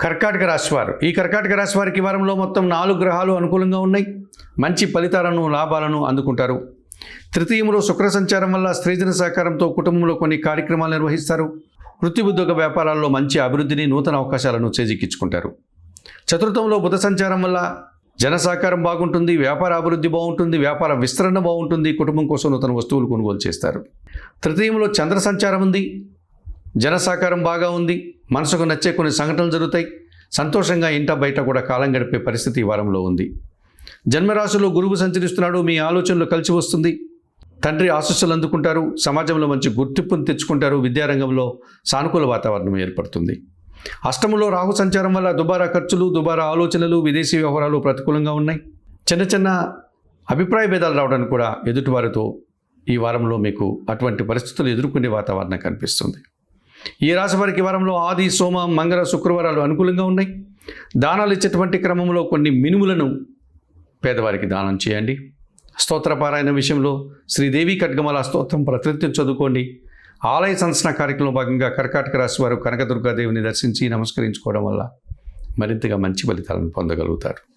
కర్కాటక రాశి వారు, ఈ కర్కాటక రాశి వారికి ఈ వారంలో మొత్తం 4 గ్రహాలు అనుకూలంగా ఉన్నాయి. మంచి ఫలితాలను, లాభాలను అందుకుంటారు. తృతీయంలో శుక్ర సంచారం వల్ల స్త్రీజన సహకారంతో కుటుంబంలో కొన్ని కార్యక్రమాలు నిర్వహిస్తారు. వృత్తి ఉద్యోగ వ్యాపారాల్లో మంచి అభివృద్ధిని, నూతన అవకాశాలను చేజిక్కించుకుంటారు. చతుర్థంలో బుధ సంచారం వల్ల జన సహకారం బాగుంటుంది, వ్యాపార అభివృద్ధి బాగుంటుంది, వ్యాపార విస్తరణ బాగుంటుంది, కుటుంబం కోసం నూతన వస్తువులు కొనుగోలు చేస్తారు. తృతీయంలో చంద్ర సంచారం ఉంది, జన సహకారం బాగా ఉంది, మనసుకు నచ్చే కొన్ని సంఘటనలు జరుగుతాయి. సంతోషంగా ఇంట బయట కూడా కాలం గడిపే పరిస్థితి ఈ వారంలో ఉంది. జన్మరాశిలో గురువు సంచరిస్తున్నాడు, మీ ఆలోచనలు కలిసి వస్తుంది. తండ్రి ఆశీస్సులు అందుకుంటారు, సమాజంలో మంచి గుర్తింపును తెచ్చుకుంటారు, విద్యారంగంలో సానుకూల వాతావరణం ఏర్పడుతుంది. అష్టమంలో రాహు సంచారం వల్ల దుబారా ఖర్చులు, దుబారా ఆలోచనలు, విదేశీ వ్యవహారాలు ప్రతికూలంగా ఉన్నాయి. చిన్న చిన్న అభిప్రాయ భేదాలు రావడానికి కూడా ఎదుటివారితో ఈ వారంలో మీకు అటువంటి పరిస్థితులు ఎదుర్కొనే వాతావరణం కనిపిస్తుంది. ఈ రాశి వారికి వారంలో ఆది, సోమ, మంగళ, శుక్రవారాలు అనుకూలంగా ఉన్నాయి. దానాలు ఇచ్చేటువంటి క్రమంలో కొన్ని మినుములను పేదవారికి దానం చేయండి. స్తోత్రపారాయణ విషయంలో శ్రీదేవి ఖడ్గమాల స్తోత్రం ప్రతినిత్యం చదువుకోండి. ఆలయ సందర్శన కార్యక్రమంలో భాగంగా కర్కాటక రాశి వారు కనకదుర్గాదేవిని దర్శించి నమస్కరించుకోవడం వల్ల మరింతగా మంచి ఫలితాలను పొందగలుగుతారు.